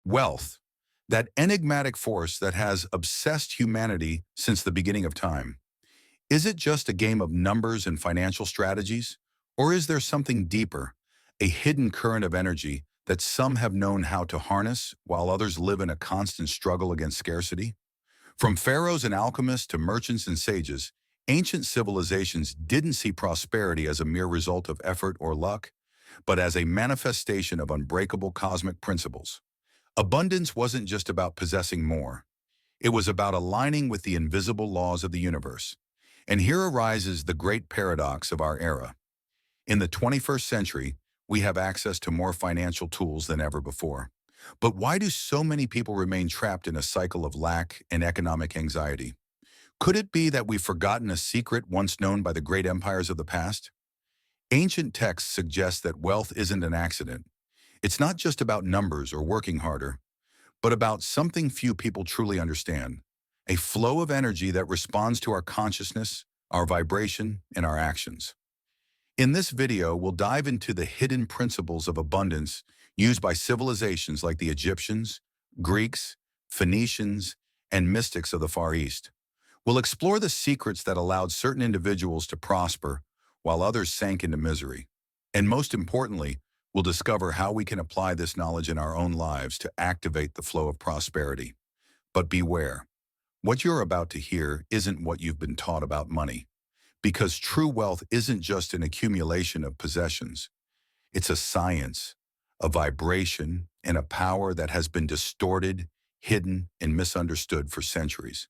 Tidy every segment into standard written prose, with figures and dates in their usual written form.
Wealth, that enigmatic force that has obsessed humanity since the beginning of time. Is it just a game of numbers and financial strategies? Or is there something deeper, a hidden current of energy that some have known how to harness while others live in a constant struggle against scarcity? From pharaohs and alchemists to merchants and sages, ancient civilizations didn't see prosperity as a mere result of effort or luck, but as a manifestation of unbreakable cosmic principles. Abundance wasn't just about possessing more. It was about aligning with the invisible laws of the universe. And here arises the great paradox of our era. In the 21st century, we have access to more financial tools than ever before. But why do so many people remain trapped in a cycle of lack and economic anxiety? Could it be that we've forgotten a secret once known by the great empires of the past? Ancient texts suggest that wealth isn't an accident. It's not just about numbers or working harder, but about something few people truly understand, a flow of energy that responds to our consciousness, our vibration, and our actions. In this video, we'll dive into the hidden principles of abundance used by civilizations like the Egyptians, Greeks, Phoenicians, and mystics of the Far East. We'll explore the secrets that allowed certain individuals to prosper while others sank into misery. And most importantly, we'll discover how we can apply this knowledge in our own lives to activate the flow of prosperity. But beware, what you're about to hear isn't what you've been taught about money. Because true wealth isn't just an accumulation of possessions. It's a science, a vibration, and a power that has been distorted, hidden, and misunderstood for centuries.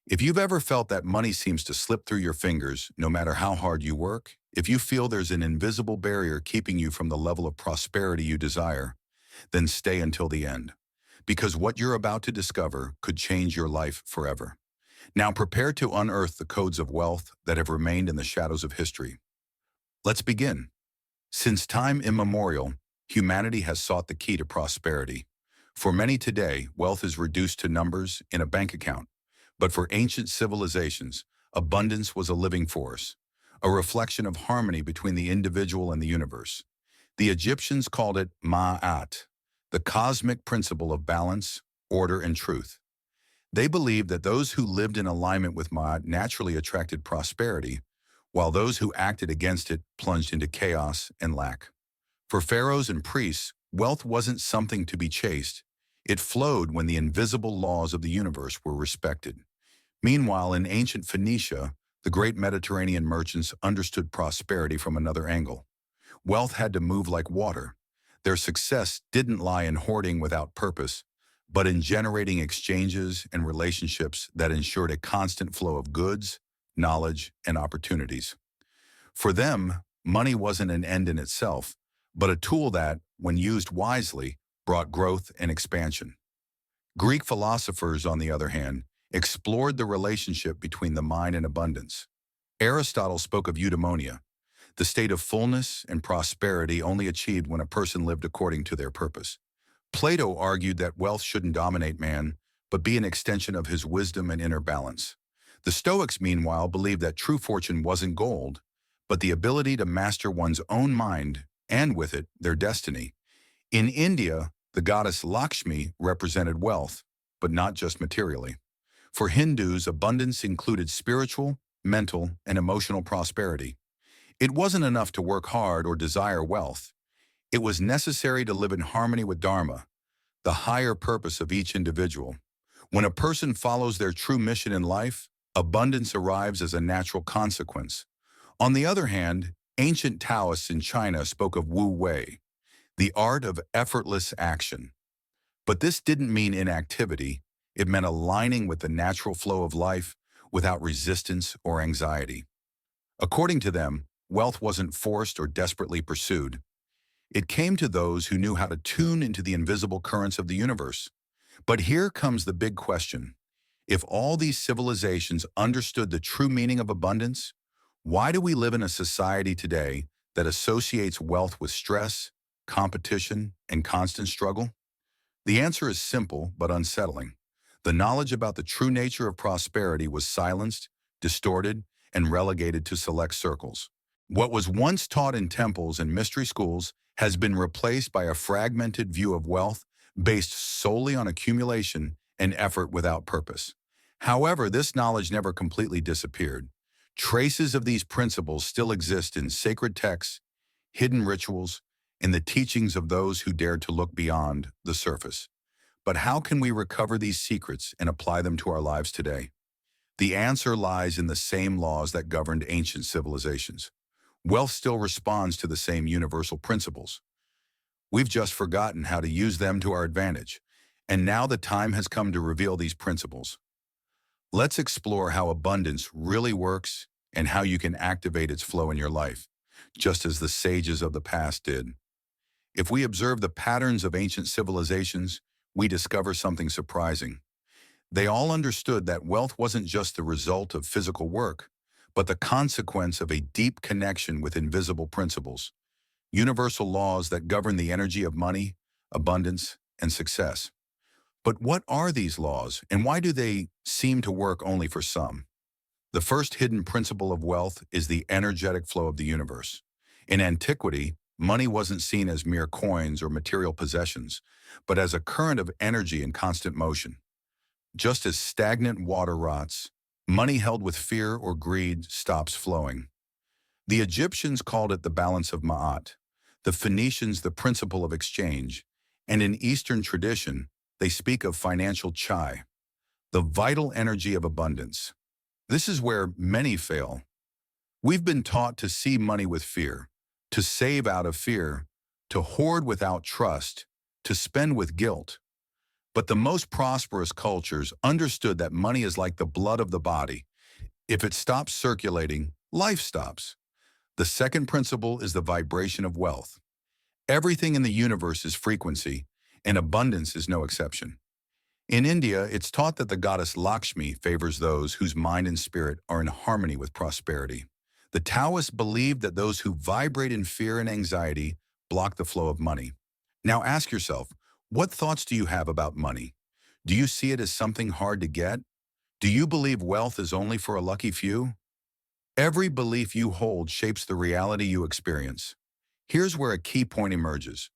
If you've ever felt that money seems to slip through your fingers, no matter how hard you work, if you feel there's an invisible barrier keeping you from the level of prosperity you desire, then stay until the end. Because what you're about to discover could change your life forever. Now prepare to unearth the codes of wealth that have remained in the shadows of history. Let's begin. Since time immemorial, humanity has sought the key to prosperity. For many today, wealth is reduced to numbers in a bank account. But for ancient civilizations, abundance was a living force, a reflection of harmony between the individual and the universe. The Egyptians called it Ma'at, the cosmic principle of balance, order, and truth. They believed that those who lived in alignment with Ma'at naturally attracted prosperity, while those who acted against it plunged into chaos and lack. For pharaohs and priests, wealth wasn't something to be chased. It flowed when the invisible laws of the universe were respected. Meanwhile, in ancient Phoenicia, the great Mediterranean merchants understood prosperity from another angle. Wealth had to move like water. Their success didn't lie in hoarding without purpose, but in generating exchanges and relationships that ensured a constant flow of goods, knowledge, and opportunities. For them, money wasn't an end in itself, but a tool that, when used wisely, brought growth and expansion. Greek philosophers, on the other hand, explored the relationship between the mind and abundance. Aristotle spoke of eudaimonia, the state of fullness and prosperity only achieved when a person lived according to their purpose. Plato argued that wealth shouldn't dominate man, but be an extension of his wisdom and inner balance. The Stoics, meanwhile, believed that true fortune wasn't gold, but the ability to master one's own mind, and with it, their destiny. In India, the goddess Lakshmi represented wealth, but not just materially. For Hindus, abundance included spiritual, mental, and emotional prosperity. It wasn't enough to work hard or desire wealth. It was necessary to live in harmony with Dharma, the higher purpose of each individual. When a person follows their true mission in life, abundance arrives as a natural consequence. On the other hand, ancient Taoists in China spoke of Wu Wei, the art of effortless action. But this didn't mean inactivity. It meant aligning with the natural flow of life without resistance or anxiety. According to them, wealth wasn't forced or desperately pursued. It came to those who knew how to tune into the invisible currents of the universe. But here comes the big question. If all these civilizations understood the true meaning of abundance, why do we live in a society today that associates wealth with stress, competition, and constant struggle? The answer is simple but unsettling. The knowledge about the true nature of prosperity was silenced, distorted, and relegated to select circles. What was once taught in temples and mystery schools has been replaced by a fragmented view of wealth based solely on accumulation and effort without purpose. However, this knowledge never completely disappeared. Traces of these principles still exist in sacred texts, hidden rituals, and the teachings of those who dared to look beyond the surface. But how can we recover these secrets and apply them to our lives today? The answer lies in the same laws that governed ancient civilizations. Wealth still responds to the same universal principles. We've just forgotten how to use them to our advantage. And now the time has come to reveal these principles. Let's explore how abundance really works and how you can activate its flow in your life, just as the sages of the past did. If we observe the patterns of ancient civilizations, we discover something surprising. They all understood that wealth wasn't just the result of physical work, but the consequence of a deep connection with invisible principles, universal laws that govern the energy of money, abundance, and success. But what are these laws, and why do they seem to work only for some? The first hidden principle of wealth is the energetic flow of the universe. In antiquity, money wasn't seen as mere coins or material possessions, but as a current of energy in constant motion. Just as stagnant water rots, money held with fear or greed stops flowing. The Egyptians called it the balance of Ma'at, the Phoenicians the principle of exchange, and in Eastern tradition, they speak of financial chai, the vital energy of abundance. This is where many fail. We've been taught to see money with fear, to save out of fear, to hoard without trust, to spend with guilt. But the most prosperous cultures understood that money is like the blood of the body. If it stops circulating, life stops. The second principle is the vibration of wealth. Everything in the universe is frequency, and abundance is no exception. In India, it's taught that the goddess Lakshmi favors those whose mind and spirit are in harmony with prosperity. The Taoists believe that those who vibrate in fear and anxiety block the flow of money. Now ask yourself, what thoughts do you have about money? Do you see it as something hard to get? Do you believe wealth is only for a lucky few? Every belief you hold shapes the reality you experience. Here's where a key point emerges.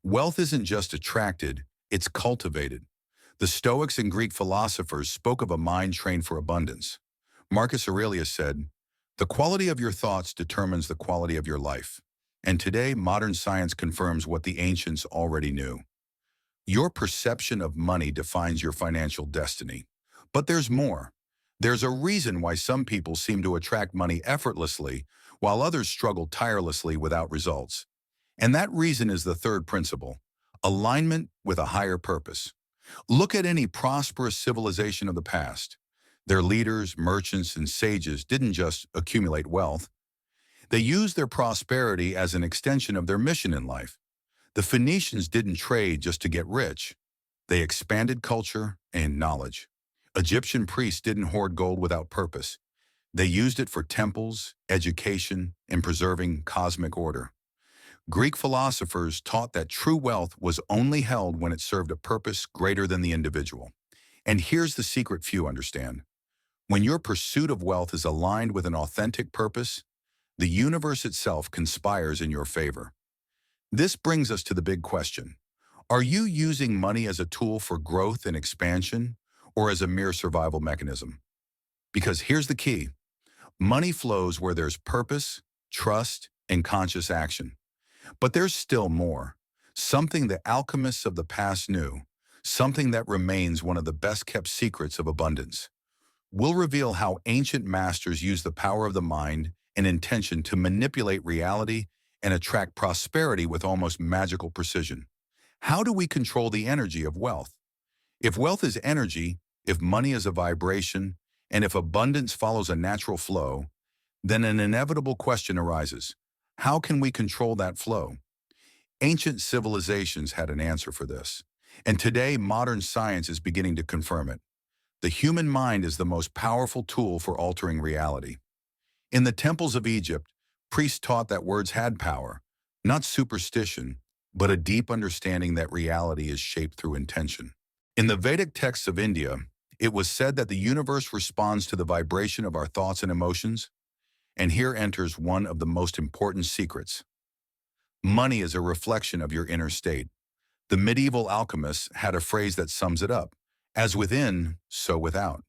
Wealth isn't just attracted, it's cultivated. The Stoics and Greek philosophers spoke of a mind trained for abundance. Marcus Aurelius said, "The quality of your thoughts determines the quality of your life." And today, modern science confirms what the ancients already knew. Your perception of money defines your financial destiny. But there's more. There's a reason why some people seem to attract money effortlessly, while others struggle tirelessly without results. And that reason is the third principle, alignment with a higher purpose. Look at any prosperous civilization of the past. Their leaders, merchants, and sages didn't just accumulate wealth. They used their prosperity as an extension of their mission in life. The Phoenicians didn't trade just to get rich. They expanded culture and knowledge. Egyptian priests didn't hoard gold without purpose. They used it for temples, education, and preserving cosmic order. Greek philosophers taught that true wealth was only held when it served a purpose greater than the individual. And here's the secret few understand. When your pursuit of wealth is aligned with an authentic purpose, the universe itself conspires in your favor. This brings us to the big question. Are you using money as a tool for growth and expansion, or as a mere survival mechanism? Because here's the key. Money flows where there's purpose, trust, and conscious action. But there's still more. Something the alchemists of the past knew. Something that remains one of the best-kept secrets of abundance. We'll reveal how ancient masters used the power of the mind and intention to manipulate reality and attract prosperity with almost magical precision. How do we control the energy of wealth? If wealth is energy, if money is a vibration, and if abundance follows a natural flow, then an inevitable question arises. How can we control that flow? Ancient civilizations had an answer for this, and today modern science is beginning to confirm it. The human mind is the most powerful tool for altering reality. In the temples of Egypt, priests taught that words had power, not superstition, but a deep understanding that reality is shaped through intention. In the Vedic texts of India, it was said that the universe responds to the vibration of our thoughts and emotions, and here enters one of the most important secrets. Money is a reflection of your inner state. The medieval alchemists had a phrase that sums it up: as within, so without.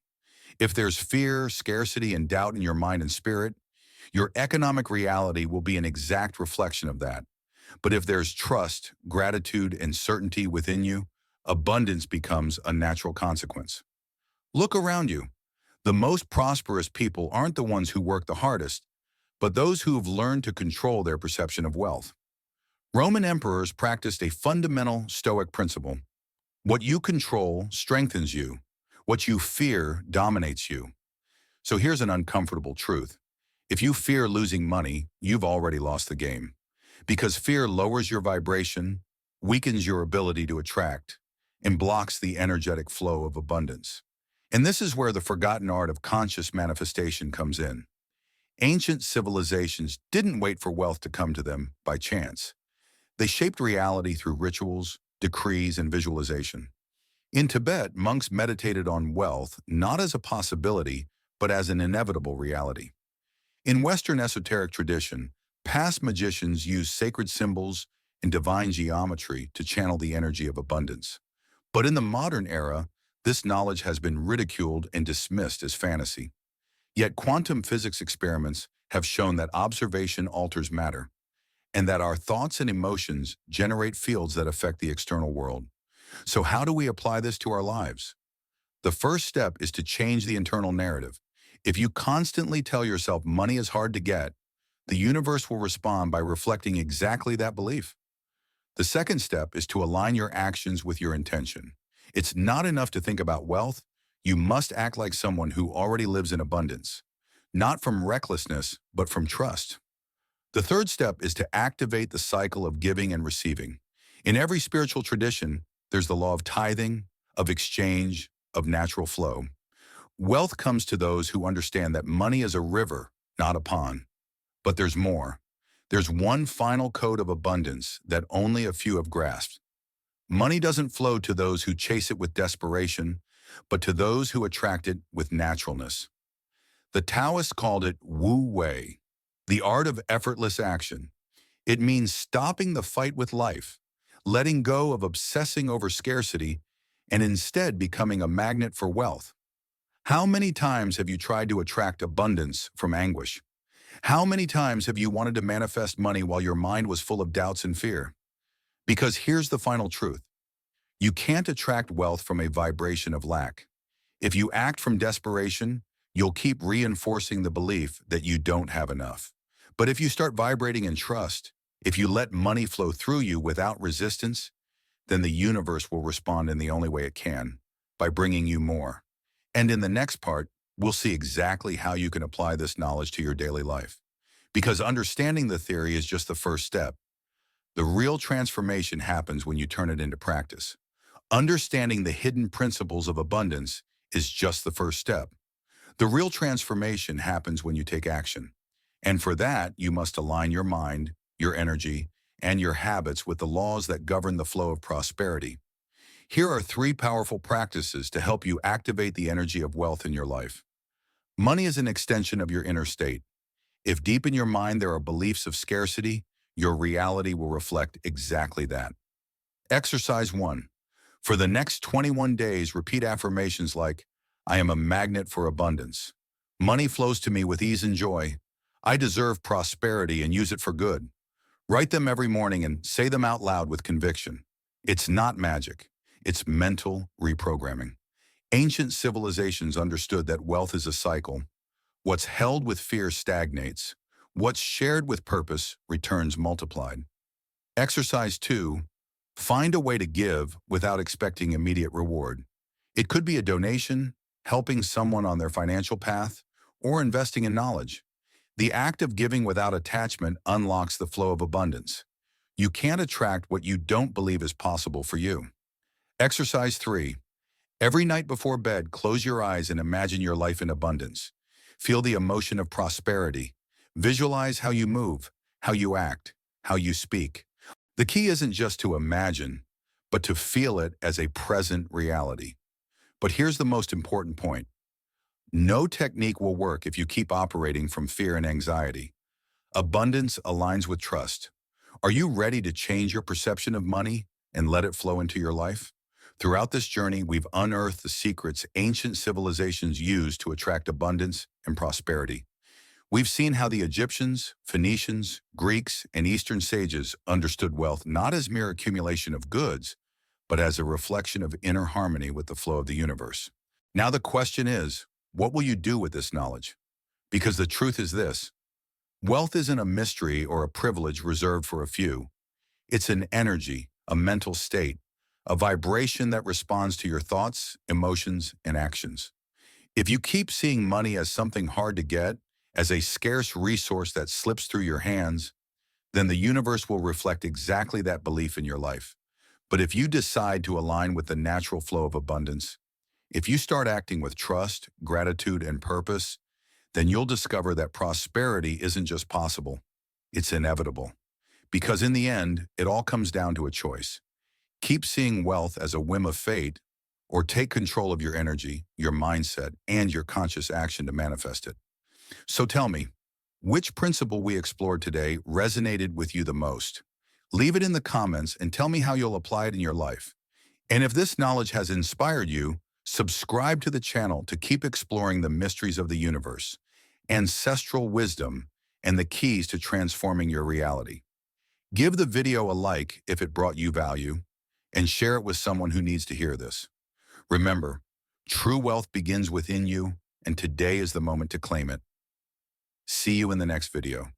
If there's fear, scarcity, and doubt in your mind and spirit, your economic reality will be an exact reflection of that. But if there's trust, gratitude, and certainty within you, abundance becomes a natural consequence. Look around you. The most prosperous people aren't the ones who work the hardest, but those who've learned to control their perception of wealth. Roman emperors practiced a fundamental Stoic principle. What you control strengthens you. What you fear dominates you. So here's an uncomfortable truth. If you fear losing money, you've already lost the game. Because fear lowers your vibration, weakens your ability to attract, and blocks the energetic flow of abundance. And this is where the forgotten art of conscious manifestation comes in. Ancient civilizations didn't wait for wealth to come to them by chance. They shaped reality through rituals, decrees, and visualization. In Tibet, monks meditated on wealth not as a possibility, but as an inevitable reality. In Western esoteric tradition, past magicians used sacred symbols and divine geometry to channel the energy of abundance. But in the modern era, this knowledge has been ridiculed and dismissed as fantasy. Yet quantum physics experiments have shown that observation alters matter, and that our thoughts and emotions generate fields that affect the external world. So how do we apply this to our lives? The first step is to change the internal narrative. If you constantly tell yourself money is hard to get, the universe will respond by reflecting exactly that belief. The second step is to align your actions with your intention. It's not enough to think about wealth. You must act like someone who already lives in abundance, not from recklessness, but from trust. The third step is to activate the cycle of giving and receiving. In every spiritual tradition, there's the law of tithing, of exchange, of natural flow. Wealth comes to those who understand that money is a river, not a pond. But there's more. There's one final code of abundance that only a few have grasped. Money doesn't flow to those who chase it with desperation, but to those who attract it with naturalness. The Taoists called it Wu Wei, the art of effortless action. It means stopping the fight with life, letting go of obsessing over scarcity, and instead becoming a magnet for wealth. How many times have you tried to attract abundance from anguish? How many times have you wanted to manifest money while your mind was full of doubts and fear? Because here's the final truth. You can't attract wealth from a vibration of lack. If you act from desperation, you'll keep reinforcing the belief that you don't have enough. But if you start vibrating in trust, if you let money flow through you without resistance, then the universe will respond in the only way it can, by bringing you more. And in the next part, we'll see exactly how you can apply this knowledge to your daily life. Because understanding the theory is just the first step. The real transformation happens when you turn it into practice. Understanding the hidden principles of abundance is just the first step. The real transformation happens when you take action. And for that, you must align your mind, your energy, and your habits with the laws that govern the flow of prosperity. Here are 3 powerful practices to help you activate the energy of wealth in your life. Money is an extension of your inner state. If deep in your mind there are beliefs of scarcity, your reality will reflect exactly that. Exercise 1. For the next 21 days, repeat affirmations like, I am a magnet for abundance. Money flows to me with ease and joy. I deserve prosperity and use it for good. Write them every morning and say them out loud with conviction. It's not magic. It's mental reprogramming. Ancient civilizations understood that wealth is a cycle. What's held with fear stagnates. What's shared with purpose returns multiplied. Exercise 2. Find a way to give without expecting immediate reward. It could be a donation, helping someone on their financial path, or investing in knowledge. The act of giving without attachment unlocks the flow of abundance. You can't attract what you don't believe is possible for you. Exercise 3. Every night before bed, close your eyes and imagine your life in abundance. Feel the emotion of prosperity. Visualize how you move, how you act, how you speak. The key isn't just to imagine, but to feel it as a present reality. But here's the most important point. No technique will work if you keep operating from fear and anxiety. Abundance aligns with trust. Are you ready to change your perception of money and let it flow into your life? Throughout this journey, we've unearthed the secrets ancient civilizations used to attract abundance and prosperity. We've seen how the Egyptians, Phoenicians, Greeks, and Eastern sages understood wealth not as mere accumulation of goods, but as a reflection of inner harmony with the flow of the universe. Now the question is, what will you do with this knowledge? Because the truth is this: wealth isn't a mystery or a privilege reserved for a few. It's an energy, a mental state, a vibration that responds to your thoughts, emotions, and actions. If you keep seeing money as something hard to get, as a scarce resource that slips through your hands, then the universe will reflect exactly that belief in your life. But if you decide to align with the natural flow of abundance, if you start acting with trust, gratitude, and purpose, then you'll discover that prosperity isn't just possible, it's inevitable. Because in the end, it all comes down to a choice. Keep seeing wealth as a whim of fate, or take control of your energy, your mindset, and your conscious action to manifest it. So tell me, which principle we explored today resonated with you the most? Leave it in the comments and tell me how you'll apply it in your life. And if this knowledge has inspired you, subscribe to the channel to keep exploring the mysteries of the universe, ancestral wisdom, and the keys to transforming your reality. Give the video a like if it brought you value, and share it with someone who needs to hear this. Remember, true wealth begins within you, and today is the moment to claim it. See you in the next video.